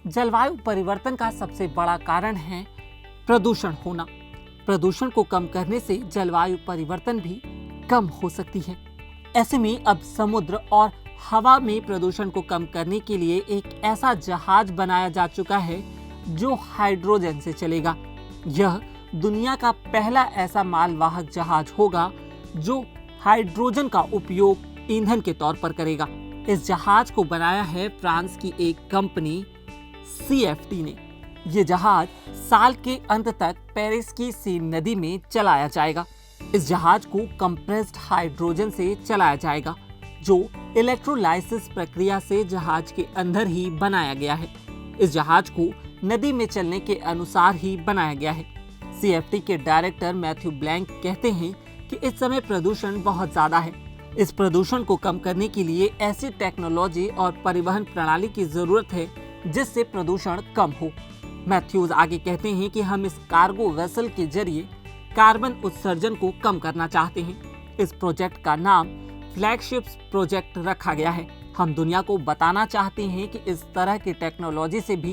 जलवायु परिवर्तन का सबसे बड़ा कारण है प्रदूषण होना। प्रदूषण को कम करने से जलवायु परिवर्तन भी कम हो सकती है। ऐसे में अब समुद्र और हवा में प्रदूषण को कम करने के लिए एक ऐसा जहाज बनाया जा चुका है जो हाइड्रोजन से चलेगा। यह दुनिया का पहला ऐसा मालवाहक जहाज होगा जो हाइड्रोजन का उपयोग ईंधन के तौर पर करेगा। इस जहाज को बनाया है फ्रांस की एक कंपनी CFT ने। ये जहाज साल के अंत तक पेरिस की सीन नदी में चलाया जाएगा। इस जहाज को कंप्रेस्ड हाइड्रोजन से चलाया जाएगा जो इलेक्ट्रोलाइसिस प्रक्रिया से जहाज के अंदर ही बनाया गया है। इस जहाज को नदी में चलने के अनुसार ही बनाया गया है। CFT के डायरेक्टर मैथ्यू ब्लैंक कहते हैं कि इस समय प्रदूषण बहुत ज्यादा है। इस प्रदूषण को कम करने के लिए ऐसी टेक्नोलॉजी और परिवहन प्रणाली की जरूरत है जिससे प्रदूषण कम हो। मैथ्यूज आगे कहते हैं कि हम इस कार्गो वेसल के जरिए कार्बन उत्सर्जन को कम करना चाहते हैं। इस प्रोजेक्ट का नाम फ्लैगशिप प्रोजेक्ट रखा गया है। हम दुनिया को बताना चाहते हैं कि इस तरह की टेक्नोलॉजी से भी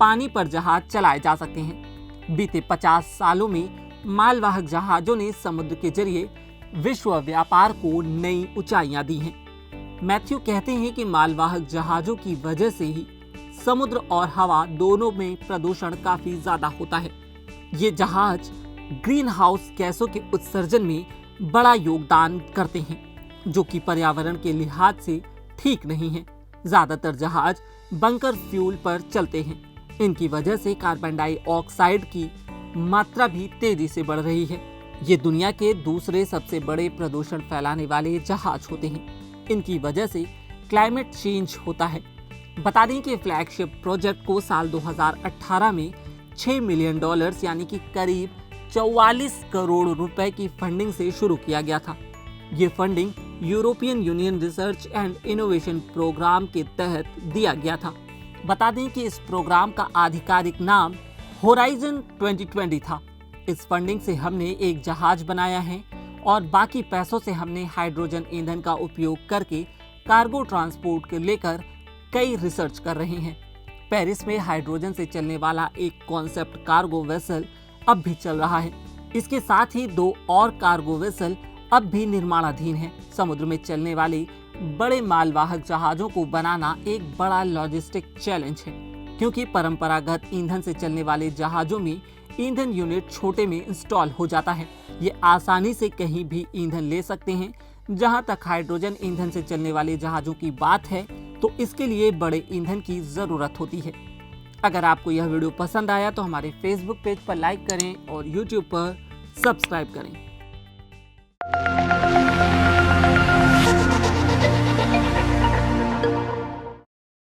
पानी पर जहाज चलाए जा सकते हैं। बीते 50 सालों में मालवाहक जहाजों ने समुद्र के जरिए विश्व व्यापार को नई ऊंचाइयां दी हैं। मैथ्यू कहते हैं कि मालवाहक जहाजों की वजह से ही समुद्र और हवा दोनों में प्रदूषण काफी ज्यादा होता है। ये जहाज ग्रीन हाउस गैसों के उत्सर्जन में बड़ा योगदान करते हैं जो कि पर्यावरण के लिहाज से ठीक नहीं है। ज्यादातर जहाज बंकर फ्यूल पर चलते हैं। इनकी वजह से कार्बन डाइऑक्साइड की मात्रा भी तेजी से बढ़ रही है। ये दुनिया के दूसरे सबसे बड़े प्रदूषण फैलाने वाले जहाज होते हैं। इनकी वजह से क्लाइमेट चेंज होता है। बता दें कि फ्लैगशिप प्रोजेक्ट को साल 2018 में $6 मिलियन यानी कि करीब 44 करोड़ रुपए की फंडिंग से शुरू किया गया था। ये funding European Union research and innovation programme के तहत दिया गया था। बता दें कि इस प्रोग्राम का आधिकारिक नाम होराइजन 2020 था। इस फंडिंग से हमने एक जहाज बनाया है और बाकी पैसों से हमने हाइड्रोजन ईंधन का उपयोग करके कार्गो ट्रांसपोर्ट के लेकर कई रिसर्च कर रहे हैं। पेरिस में हाइड्रोजन से चलने वाला एक कॉन्सेप्ट कार्गो वेसल अब भी चल रहा है। इसके साथ ही 2 और कार्गो वेसल अब भी निर्माणाधीन हैं। समुद्र में चलने वाले बड़े मालवाहक जहाजों को बनाना एक बड़ा लॉजिस्टिक चैलेंज है क्योंकि परंपरागत ईंधन से चलने वाले जहाजों में ईंधन यूनिट छोटे में इंस्टॉल हो जाता है। ये आसानी से कहीं भी ईंधन ले सकते हैं। जहां तक हाइड्रोजन ईंधन से चलने वाले जहाजों की बात है तो इसके लिए बड़े ईंधन की जरूरत होती है। अगर आपको यह वीडियो पसंद आया तो हमारे Facebook पेज पर लाइक करें और YouTube पर सब्सक्राइब करें।